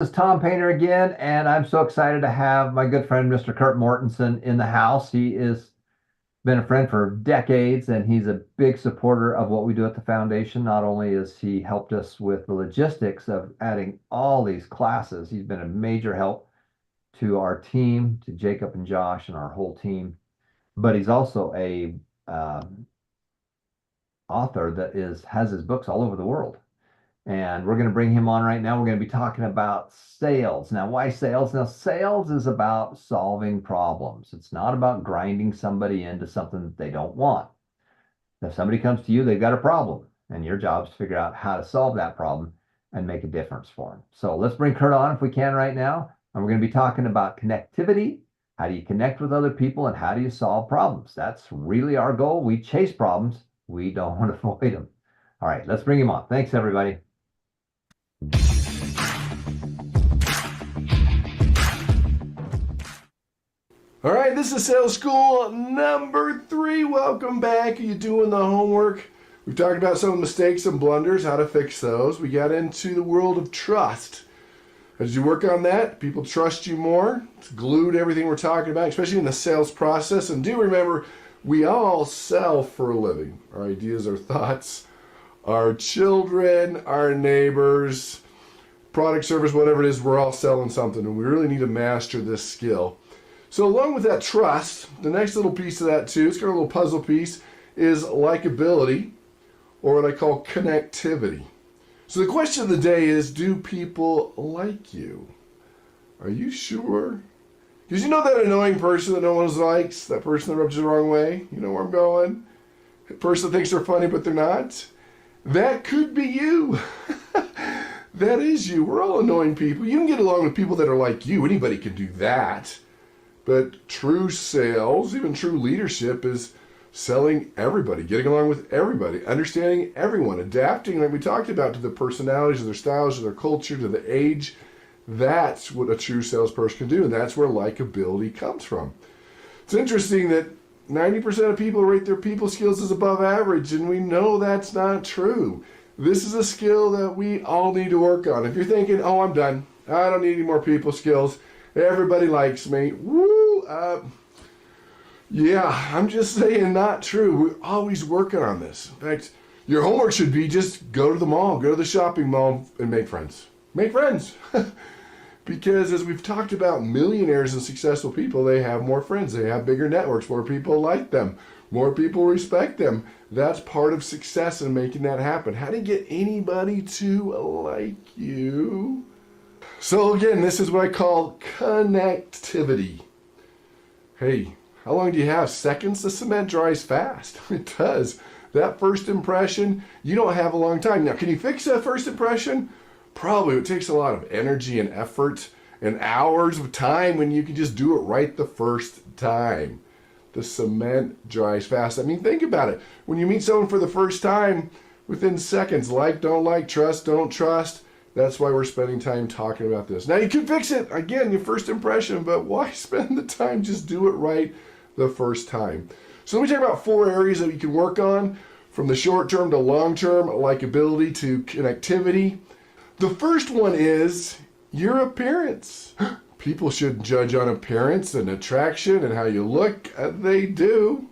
This is Tom Painter again, and I'm so excited to have my good friend Mr. Kurt Mortensen in the house. He has been a friend for decades, and he's a big supporter of what we do at the foundation. Not only has he helped us with the logistics of adding all these classes, he's been a major help to our team, to Jacob and Josh and our whole team. But he's also a author that is has his books all over the world. And we're going to bring him on right now. We're going to be talking about sales. Now, why sales? Now, sales is about solving problems. It's not about grinding somebody into something that they don't want. If somebody comes to you, they've got a problem, and your job is to figure out how to solve that problem and make a difference for them. So let's bring Kurt on if we can right now. And we're going to be talking about connectivity. How do you connect with other people, and how do you solve problems? That's really our goal. We chase problems. We don't want to avoid them. All right, let's bring him on. Thanks, everybody. All right, this is Sales School number 3. Welcome back. Are you doing the homework? We've talked about some mistakes and blunders, how to fix those. We got into the world of trust. As you work on that, people trust you more. It's glued to everything we're talking about, especially in the sales process. And do remember, we all sell for a living. Our ideas, our thoughts, our children, our neighbors, product, service, whatever it is, we're all selling something. And we really need to master this skill. So along with that trust, the next little piece of that too, it's got a little puzzle piece, is likability, or what I call connectivity. So the question of the day is, do people like you? Are you sure? Because you know that annoying person that no one likes, that person that rubs you the wrong way? You know where I'm going? The person that thinks they're funny but they're not? That could be you. That is you. We're all annoying people. You can get along with people that are like you. Anybody can do that. But true sales, even true leadership, is selling everybody, getting along with everybody, understanding everyone, adapting, like we talked about, to the personalities, to their styles, to their culture, to the age. That's what a true salesperson can do, and that's where likability comes from. It's interesting that 90% of people rate their people skills as above average, and we know that's not true. This is a skill that we all need to work on. If you're thinking, oh, I'm done, I don't need any more people skills, everybody likes me, woo! Yeah, I'm just saying, not true. We're always working on this. In fact, your homework should be just go to the mall, go to the shopping mall, and make friends. Make friends. Because as we've talked about, millionaires and successful people, they have more friends. They have bigger networks. More people like them. More people respect them. That's part of success in making that happen. How do you get anybody to like you? So again, this is what I call connectivity. Hey, how long do you have? Seconds? The cement dries fast. It does. That first impression, you don't have a long time. Now, can you fix that first impression? Probably. It takes a lot of energy and effort and hours of time when you can just do it right the first time. The cement dries fast. I mean, think about it. When you meet someone for the first time, within seconds, like, don't like, trust, don't trust. That's why we're spending time talking about this. Now, you can fix it, again, your first impression, but why spend the time? Just do it right the first time. So let me talk about 4 areas that you can work on, from the short term to long term, likability to connectivity. The first one is your appearance. People should judge on appearance and attraction and how you look. They do.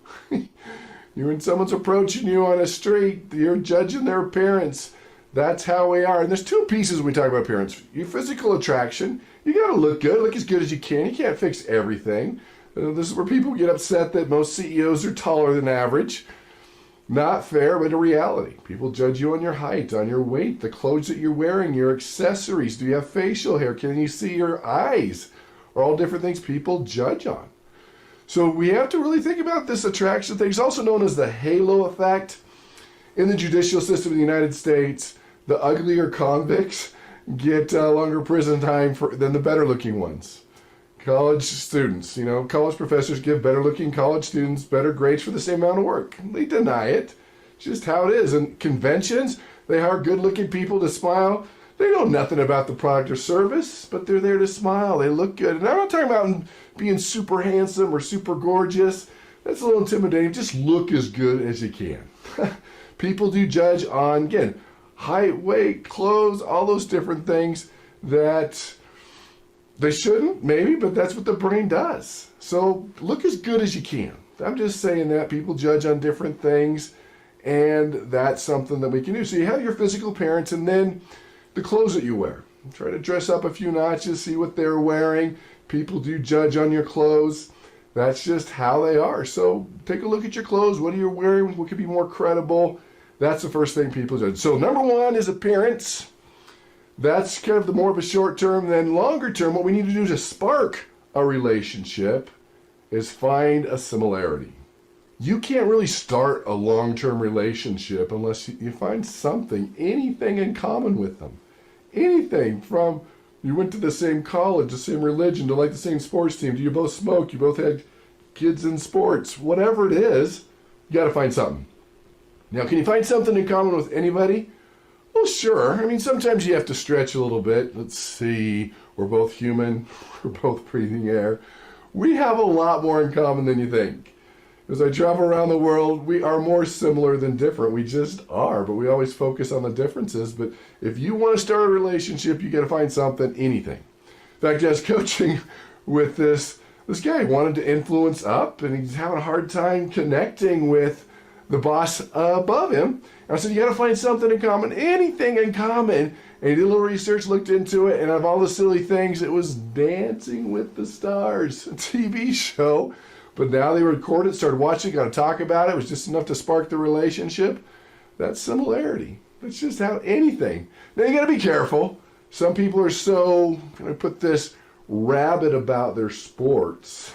When someone's approaching you on a street, you're judging their appearance. That's how we are. And there's 2 pieces when we talk about appearance. Your physical attraction, you got to look good, look as good as you can. You can't fix everything. This is where people get upset that most CEOs are taller than average. Not fair, but a reality. People judge you on your height, on your weight, the clothes that you're wearing, your accessories. Do you have facial hair? Can you see your eyes? Are all different things people judge on. So we have to really think about this attraction thing. It's also known as the halo effect. In the judicial system in the United States, the uglier convicts get longer prison time than the better looking ones. College students, college professors give better looking college students better grades for the same amount of work. They deny it. It's just how it is. And conventions, they hire good looking people to smile. They know nothing about the product or service, but they're there to smile. They look good. And I'm not talking about being super handsome or super gorgeous. That's a little intimidating. Just look as good as you can. People do judge on, again, height, weight, clothes, all those different things. that they shouldn't, maybe, but that's what the brain does. So look as good as you can. I'm just saying that people judge on different things, and that's something that we can do. So you have your physical appearance, and then the clothes that you wear. Try to dress up a few notches, see what they're wearing. People do judge on your clothes. That's just how they are. So take a look at your clothes. What are you wearing? What could be more credible? That's the first thing people judge. So number one is appearance. That's kind of the more of a short term. Then longer term, what we need to do to spark a relationship is find a similarity. You can't really start a long-term relationship unless you find something, anything in common with them. Anything from you went to the same college, the same religion, to like the same sports team, do you both smoke, you both had kids in sports, whatever it is, you got to find something. Now, can you find something in common with anybody? Well, sure. I mean, sometimes you have to stretch a little bit. Let's see, we're both human, we're both breathing air. We have a lot more in common than you think. As I travel around the world, we are more similar than different. We just are, but we always focus on the differences. But if you want to start a relationship, you got to find something, anything. In fact, I was coaching with this guy. He wanted to influence up, and he's having a hard time connecting with the boss above him. And I said, you got to find something in common, anything in common. And he did a little research, looked into it, and of all the silly things, it was Dancing with the Stars, a TV show. But now they record it, started watching, got to talk about it. It was just enough to spark the relationship. That's similarity. That's just how anything. Now you got to be careful. Some people are so, can I put this, rabid about their sports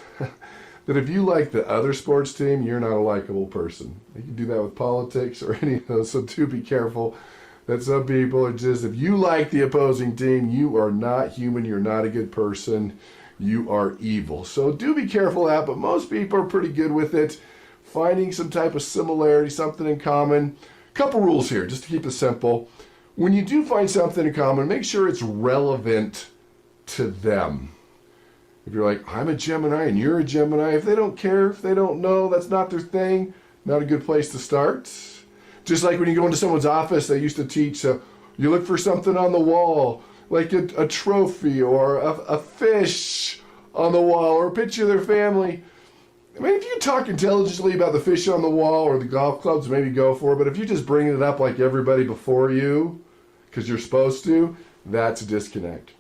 that if you like the other sports team, you're not a likable person. You can do that with politics or any of those. So do be careful that some people are just, if you like the opposing team, you are not human. You're not a good person. You are evil. So do be careful of that, but most people are pretty good with it. Finding some type of similarity, something in common. Couple rules here, just to keep it simple. When you do find something in common, make sure it's relevant to them. If you're like, I'm a Gemini and you're a Gemini, if they don't care, if they don't know, that's not their thing, not a good place to start. Just like when you go into someone's office, they used to teach, you look for something on the wall, like a trophy or a fish on the wall or a picture of their family. I mean, if you talk intelligently about the fish on the wall or the golf clubs, maybe go for it. But if you just bring it up like everybody before you, because you're supposed to, that's a disconnect.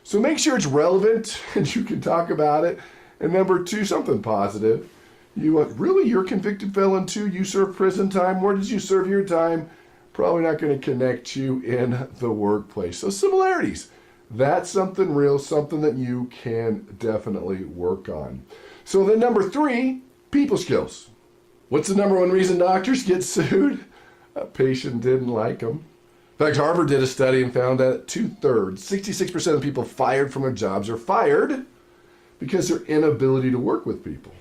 So make sure it's relevant and you can talk about it. And number two, something positive. Really, you're a convicted felon too? You serve prison time? Where did you serve your time? Probably not going to connect you in the workplace. So similarities, that's something real, something that you can definitely work on. So then number three, people skills. What's the number one reason doctors get sued? A patient didn't like them. In fact, Harvard did a study and found that 2/3, 66% of people fired from their jobs are fired because their inability to work with people.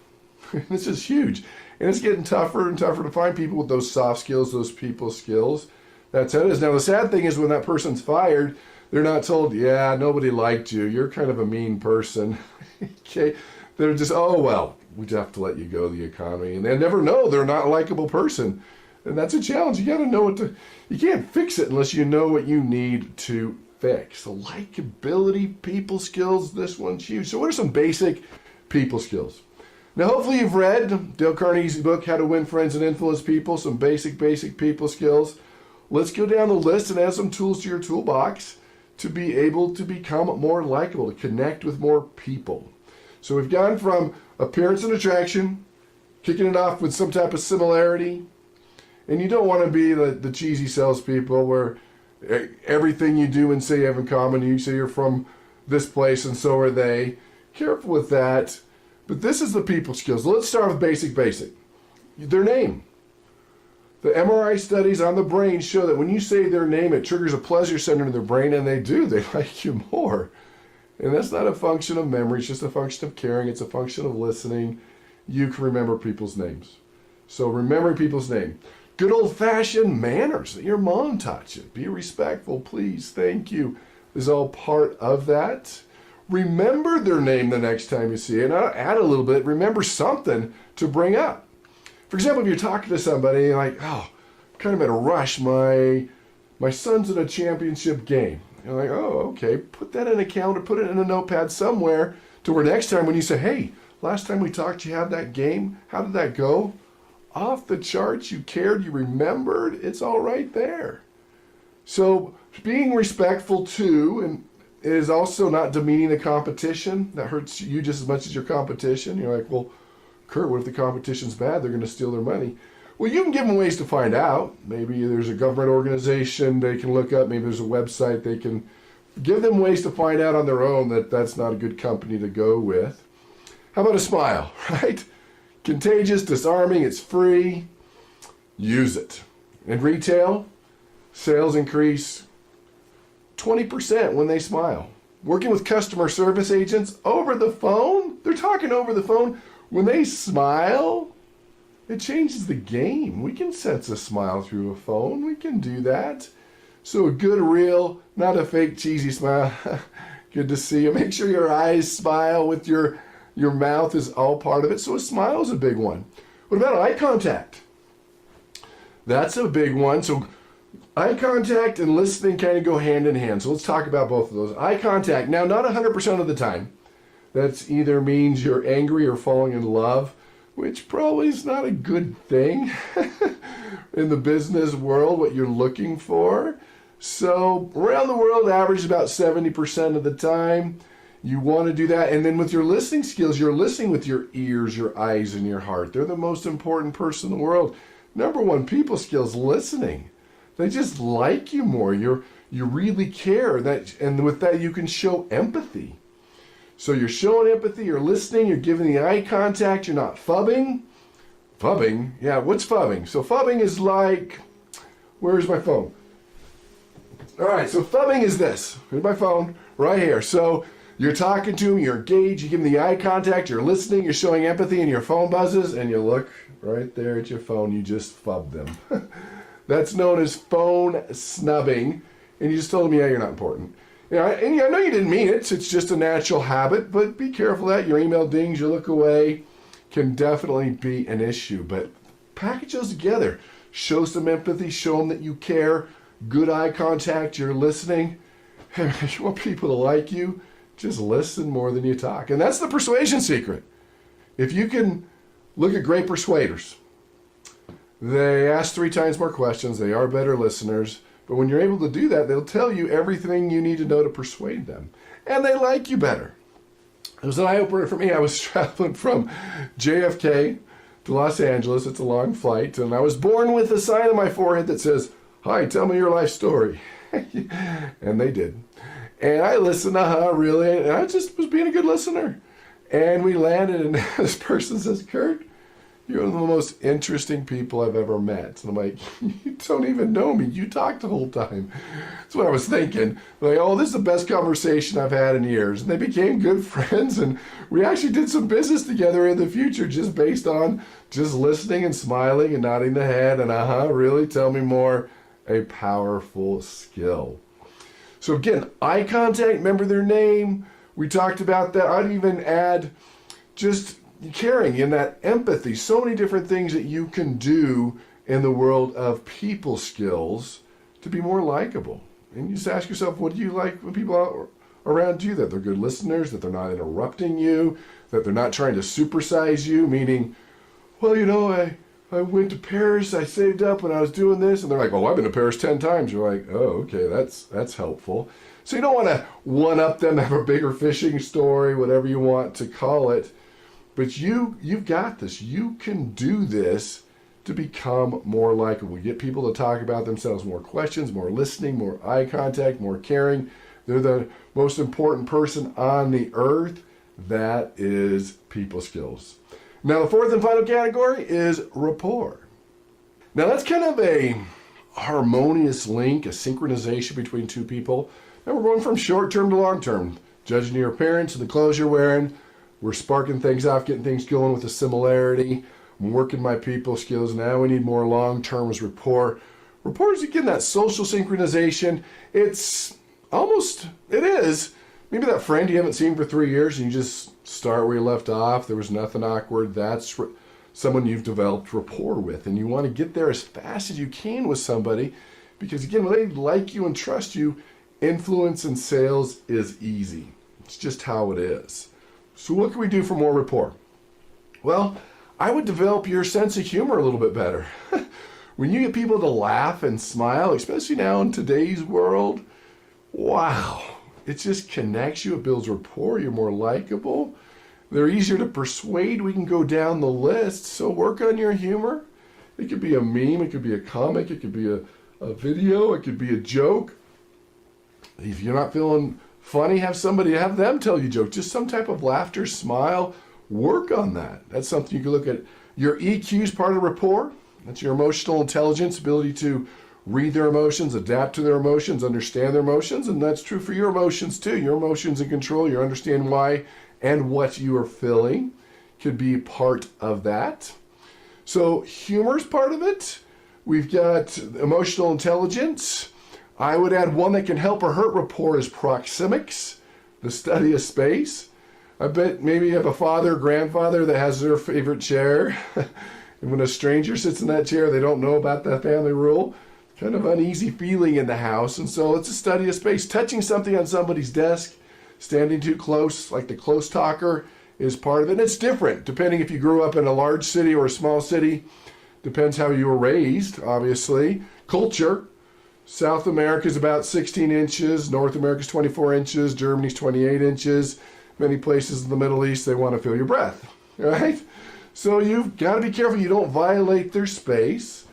This is huge. And it's getting tougher and tougher to find people with those soft skills, those people skills. That's how it is. Now, the sad thing is when that person's fired, they're not told, yeah, nobody liked you. You're kind of a mean person. Okay. They're just, oh, well, we just have to let you go, the economy. And they never know they're not a likable person. And that's a challenge. You got to know you can't fix it unless you know what you need to fix. So likability, people skills, this one's huge. So what are some basic people skills? Now, hopefully you've read Dale Carnegie's book, How to Win Friends and Influence People, some basic people skills. Let's go down the list and add some tools to your toolbox to be able to become more likable, to connect with more people. So we've gone from appearance and attraction, kicking it off with some type of similarity. And you don't want to be the cheesy salespeople where everything you do and say you have in common, you say you're from this place and so are they. Careful with that. But this is the people skills. Let's start with basic. Their name. The MRI studies on the brain show that when you say their name, it triggers a pleasure center in their brain, and they do. They like you more. And that's not a function of memory. It's just a function of caring. It's a function of listening. You can remember people's names. So remembering people's name. Good old-fashioned manners that your mom taught you. Be respectful, please, thank you, is all part of that. Remember their name the next time you see it. And I'll add a little bit. Remember something to bring up. For example, if you're talking to somebody and you're like, oh, I'm kind of in a rush. My son's in a championship game. You're like, oh, okay. Put that in a calendar, put it in a notepad somewhere to where next time when you say, hey, last time we talked, you had that game. How did that go? Off the charts. You cared. You remembered. It's all right there. So being respectful too, and is also not demeaning the competition. That hurts you just as much as your competition. You're like, well, Kurt, what if the competition's bad? They're going to steal their money. Well, you can give them ways to find out. Maybe there's a government organization they can look up. Maybe there's a website they can give them ways to find out on their own that that's not a good company to go with. How about a smile, right? Contagious, disarming, it's free. Use it. In retail, sales increase 20% when they smile. Working with customer service agents over the phone, they're talking over the phone. When they smile, it changes the game. We can sense a smile through a phone. We can do that. So a good, real, not a fake, cheesy smile. Good to see you. Make sure your eyes smile with your mouth is all part of it. So a smile is a big one. What about eye contact? That's a big one. So eye contact and listening kind of go hand in hand. So let's talk about both of those. Eye contact. Now, not 100% of the time. That either means you're angry or falling in love, which probably is not a good thing in the business world, what you're looking for. So around the world, average about 70% of the time. You want to do that. And then with your listening skills, you're listening with your ears, your eyes, and your heart. They're the most important person in the world. Number one people skills, listening. They just like you more. You really care. And with that, you can show empathy. So you're showing empathy, you're listening, you're giving the eye contact, you're not phubbing. Phubbing? Yeah, what's phubbing? So phubbing is like, where's my phone? All right, so phubbing is this. Here's my phone right here. So you're talking to them, you're engaged, you give them the eye contact, you're listening, you're showing empathy, and your phone buzzes, and you look right there at your phone, you just phub them. That's known as phone snubbing, and you just told them, yeah, you're not important. And I know you didn't mean it. It's just a natural habit, but be careful of that. Your email dings, you look away, can definitely be an issue. But package those together. Show some empathy. Show them that you care. Good eye contact. You're listening. If you want people to like you, just listen more than you talk. And that's the persuasion secret. If you can look at great persuaders, they ask 3 times more questions. They are better listeners. But when you're able to do that, they'll tell you everything you need to know to persuade them. And they like you better. It was an eye-opener for me. I was traveling from JFK to Los Angeles. It's a long flight. And I was born with a sign on my forehead that says, hi, tell me your life story. And they did. And I listened, really. And I just was being a good listener. And we landed, and this person says, Kurt, you're one of the most interesting people I've ever met. And I'm like, you don't even know me. You talked the whole time. That's what I was thinking. Like, oh, this is the best conversation I've had in years. And they became good friends. And we actually did some business together in the future just based on just listening and smiling and nodding the head. And really, tell me more. A powerful skill. So again, eye contact, remember their name. We talked about that. I'd even add just caring and that empathy, so many different things that you can do in the world of people skills to be more likable. And you just ask yourself, what do you like when people are around you? That they're good listeners, that they're not interrupting you, that they're not trying to supersize you, meaning, well, I went to Paris, I saved up when I was doing this, and they're like, oh, I've been to Paris 10 times. You're like, oh, okay, that's helpful. So you don't want to one-up them, have a bigger fishing story, whatever you want to call it. But you've got this. You can do this to become more likable. Get people to talk about themselves, more questions, more listening, more eye contact, more caring. They're the most important person on the earth. That is people skills. Now, the fourth and final category is rapport. Now, that's kind of a harmonious link, a synchronization between two people. Now, we're going from short-term to long-term. Judging your appearance and the clothes you're wearing, we're sparking things off, getting things going with a similarity. I'm working my people skills. Now we need more long-term as rapport. Rapport is, again, that social synchronization. It is. Maybe that friend you haven't seen for 3 years and you just start where you left off. There was nothing awkward. That's someone you've developed rapport with. And you want to get there as fast as you can with somebody because, again, when they like you and trust you, Influence in sales is easy. It's just how it is. So what can we do for more rapport? Well, I would develop your sense of humor a little bit better. When you get people to laugh and smile, especially now in today's world, wow, it just connects you. It builds rapport. You're more likable. They're easier to persuade. We can go down the list. So work on your humor. It could be a meme. It could be a comic. It could be a video. It could be a joke. If you're not feeling funny, have them tell you jokes. Just some type of laughter, smile. Work on that. That's something you can look at. Your EQ is part of rapport. That's your emotional intelligence, ability to read their emotions, adapt to their emotions, understand their emotions, and that's true for your emotions too. Your emotions in control, you understand why and what you are feeling could be part of that. So humor is part of it. We've got emotional intelligence. I would add one that can help or hurt rapport is proxemics, the study of space. I bet maybe you have a father or grandfather that has their favorite chair. And when a stranger sits in that chair, they don't know about that family rule. Kind of uneasy feeling in the house. And so it's a study of space. Touching something on somebody's desk, standing too close, like the close talker, is part of it. And it's different depending if you grew up in a large city or a small city. Depends how you were raised, obviously. Culture. South America is about 16 inches. North America is 24 inches. Germany's 28 inches. Many places in the Middle East, they want to feel your breath, right? So you've got to be careful you don't violate their space.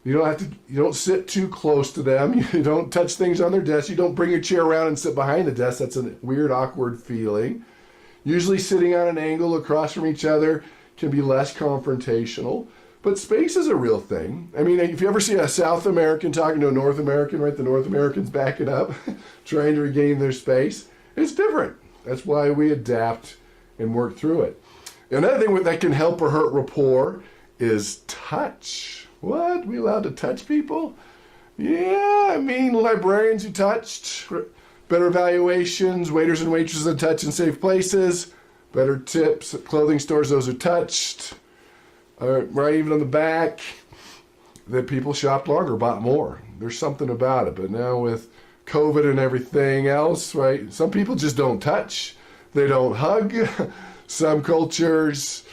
You don't sit too close to them. You don't touch things on their desk. You don't bring your chair around and sit behind the desk. That's a weird, awkward feeling. Usually sitting on an angle across from each other can be less confrontational. But space is a real thing. I mean, if you ever see a South American talking to a North American, right, the North American's backing up, trying to regain their space, it's different. That's why we adapt and work through it. Another thing that can help or hurt rapport is touch. What? We allowed to touch people? Yeah, I mean, librarians who touched, better evaluations, waiters and waitresses that touch in safe places, better tips at clothing stores, those who touched, right, even on the back, that people shopped longer, bought more. There's something about it. But now with COVID and everything else, right, some people just don't touch. They don't hug. Some cultures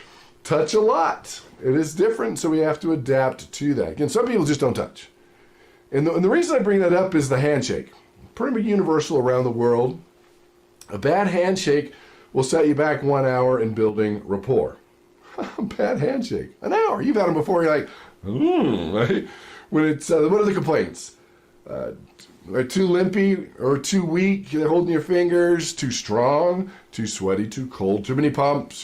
touch a lot. It is different, so we have to adapt to that. Again, some people just don't touch. And the reason I bring that up is the handshake. Pretty universal around the world. A bad handshake will set you back 1 hour in building rapport. A bad handshake. An hour. You've had them before, you're like, right? When it's, what are the complaints? Too limpy or too weak, they're holding your fingers, too strong, too sweaty, too cold, too many pumps.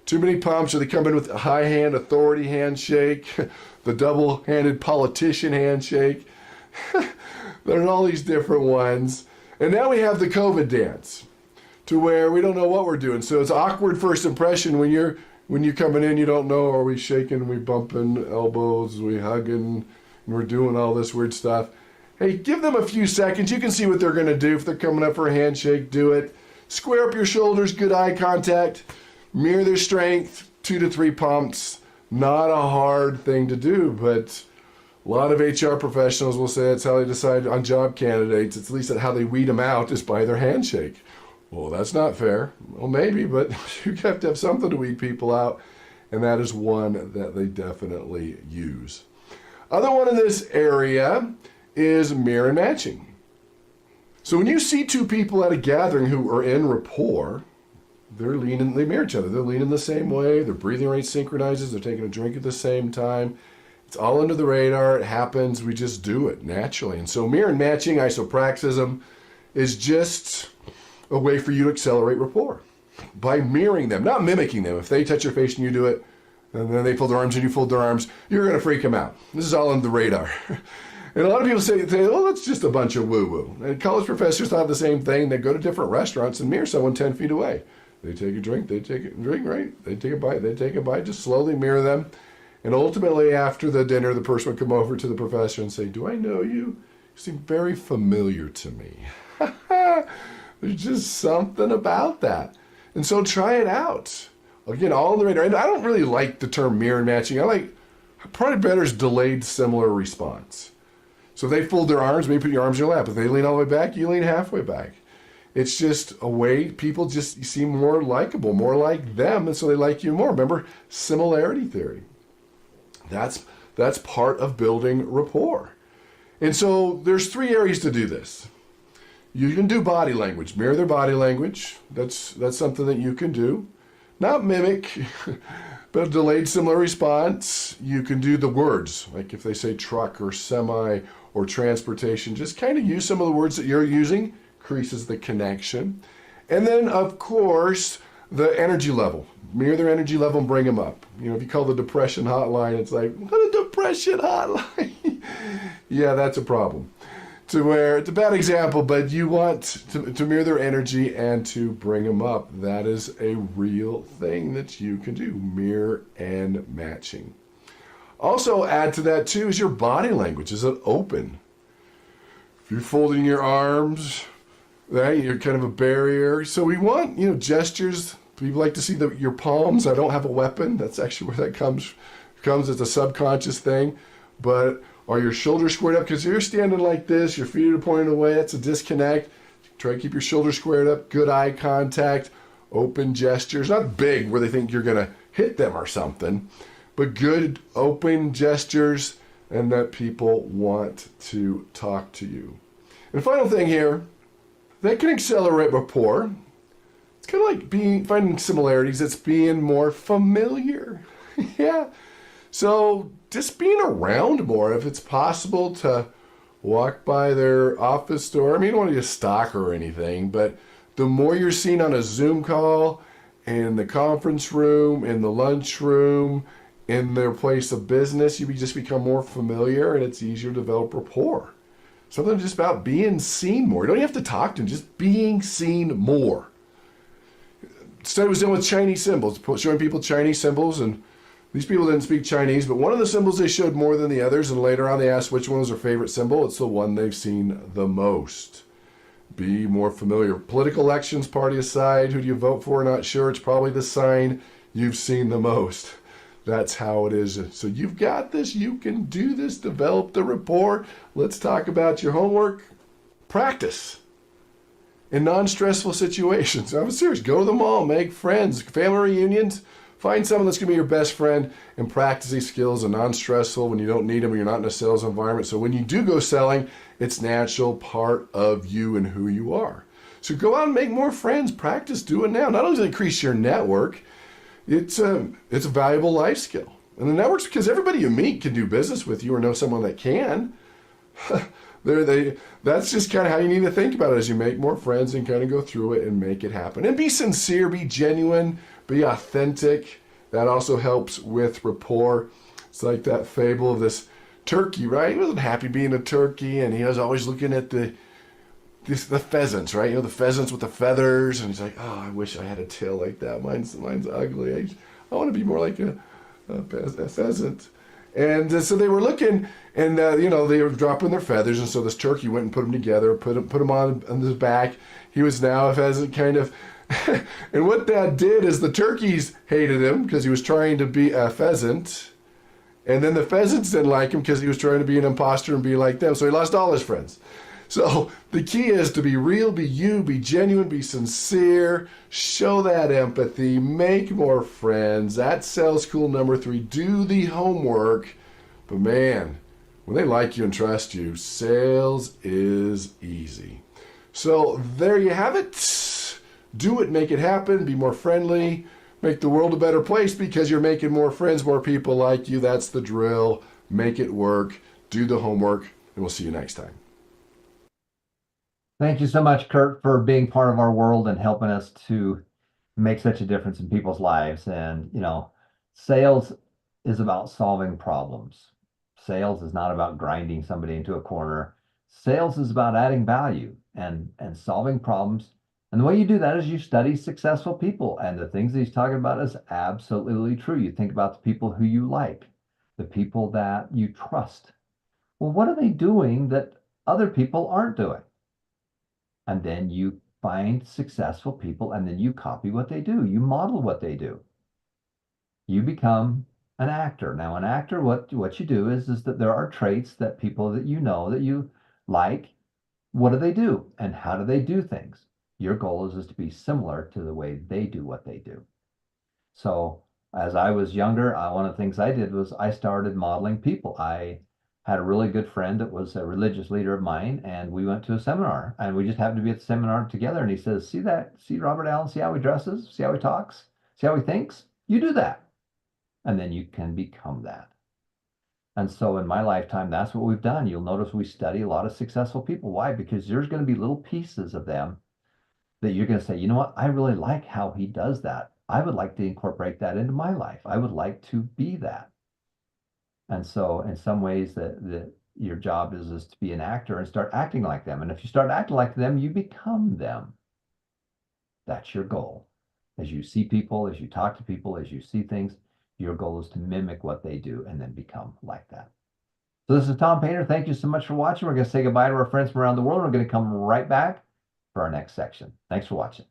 Too many pumps, or they come in with a high hand authority handshake, the double-handed politician handshake. There's all these different ones. And now we have the COVID dance, to where we don't know what we're doing. So it's awkward first impression when you're coming in, you don't know, are we shaking, are we bumping elbows, are we hugging, and we're doing all this weird stuff. Hey, give them a few seconds. You can see what they're going to do. If they're coming up for a handshake, do it. Square up your shoulders, good eye contact. Mirror their strength, 2 to 3 pumps. Not a hard thing to do, but a lot of HR professionals will say it's how they decide on job candidates. It's at least how they weed them out is by their handshake. Well, that's not fair. Well, maybe, but you have to have something to weed people out, and that is one that they definitely use. Other one in this area is mirror matching. So when you see two people at a gathering who are in rapport, they mirror each other. They're leaning the same way. Their breathing rate synchronizes. They're taking a drink at the same time. It's all under the radar. It happens. We just do it naturally. And so mirror matching, isopraxism, is just a way for you to accelerate rapport by mirroring them, not mimicking them. If they touch your face and you do it, and then they fold their arms and you fold their arms, you're going to freak them out. This is all under the radar. And a lot of people say, oh, that's just a bunch of woo-woo. And college professors thought the same thing. They go to different restaurants and mirror someone 10 feet away. They take a drink, right? They take a bite, just slowly mirror them. And ultimately, after the dinner, the person would come over to the professor and say, do I know you? You seem very familiar to me. There's just something about that. And so try it out. Again, all on the radar. And I don't really like the term mirror matching. Probably better is delayed similar response. So if they fold their arms, maybe put your arms in your lap. If they lean all the way back, you lean halfway back. It's just a way people just seem more likable, more like them, and so they like you more. Remember, similarity theory. That's that's part of building rapport. And so there's three areas to do this. You can do body language, mirror their body language. That's something that you can do. Not mimic, but a delayed similar response. You can do the words, like if they say truck or semi or transportation, just kind of use some of the words that you're using, increases the connection. And then, of course, the energy level. Mirror their energy level and bring them up. You know, if you call the depression hotline, it's like, what a depression hotline. Yeah, that's a problem. To where it's a bad example, but you want to mirror their energy and to bring them up. That is a real thing that you can do, mirror and matching. Also add to that too is your body language. Is it open? If you're folding your arms, right, you're kind of a barrier. So we want, gestures. People like to see your palms. I don't have a weapon. That's actually where that comes as a subconscious thing. But are your shoulders squared up? Because if you're standing like this, your feet are pointing away, that's a disconnect. Try to keep your shoulders squared up, good eye contact, open gestures. Not big where they think you're going to hit them or something, but good open gestures and that people want to talk to you. And the final thing here, that can accelerate rapport. It's kind of like finding similarities. It's being more familiar. Yeah. So just being around more, if it's possible to walk by their office door. I mean, you don't want to be a stalker or anything, but the more you're seen on a Zoom call, in the conference room, in the lunch room, in their place of business, you just become more familiar and it's easier to develop rapport. Something just about being seen more. You don't have to talk to them, just being seen more. Study was done with Chinese symbols, showing people Chinese symbols, and these people didn't speak Chinese, but one of the symbols they showed more than the others, and later on they asked which one was their favorite symbol. It's the one they've seen the most. Be more familiar. Political elections, party aside, who do you vote for? Not sure. It's probably the sign you've seen the most. That's how it is. So you've got this. You can do this. Develop the rapport. Let's talk about your homework. Practice in non-stressful situations. I'm serious. Go to the mall. Make friends. Family reunions. Find someone that's going to be your best friend and practice these skills and non-stressful when you don't need them or you're not in a sales environment. So when you do go selling, it's natural part of you and who you are. So go out and make more friends. Practice. Do it now. Not only does it increase your network, it's a valuable life skill. And the network's because everybody you meet can do business with you or know someone that can. That's just kind of how you need to think about it as you make more friends and kind of go through it and make it happen. And be sincere, be genuine, be authentic. That also helps with rapport. It's like that fable of this turkey, right? He wasn't happy being a turkey, and he was always looking at the pheasants, right? The pheasants with the feathers, and he's like, oh, I wish I had a tail like that. Mine's ugly. I want to be more like a pheasant. And so they were looking, and they were dropping their feathers, and so this turkey went and put them together, put them on his back. He was now a pheasant, kind of. And what that did is the turkeys hated him because he was trying to be a pheasant, and then the pheasants didn't like him because he was trying to be an imposter and be like them. So he lost all his friends. So the key is to be real, be you, be genuine, be sincere, show that empathy, make more friends. That's sales school number 3. Do the homework. But man, when they like you and trust you, sales is easy. So there you have it. Do it, make it happen, be more friendly, make the world a better place because you're making more friends, more people like you. That's the drill. Make it work. Do the homework, and we'll see you next time. Thank you so much, Kurt, for being part of our world and helping us to make such a difference in people's lives. And, sales is about solving problems. Sales is not about grinding somebody into a corner. Sales is about adding value and solving problems. And the way you do that is you study successful people. And the things that he's talking about is absolutely true. You think about the people who you like, the people that you trust. Well, what are they doing that other people aren't doing? And then you find successful people and then you copy what they do. You model what they do. You become An actor. Now, an actor, what you do is that there are traits that people that you know that you like. What do they do? And how do they do things? Your goal is to be similar to the way they do what they do. So as I was younger, one of the things I did was I started modeling people. I had a really good friend that was a religious leader of mine, and we went to a seminar, and we just happened to be at the seminar together. And he says, "See that? See Robert Allen? See how he dresses? See how he talks? See how he thinks? You do that, and then you can become that." And so in my lifetime, that's what we've done. You'll notice we study a lot of successful people. Why? Because there's going to be little pieces of them that you're going to say, you know what? I really like how he does that. I would like to incorporate that into my life. I would like to be that. And so in some ways that your job is to be an actor and start acting like them. And if you start acting like them, you become them. That's your goal. As you see people, as you talk to people, as you see things, your goal is to mimic what they do and then become like that. So this is Tom Painter. Thank you so much for watching. We're going to say goodbye to our friends from around the world. We're going to come right back for our next section. Thanks for watching.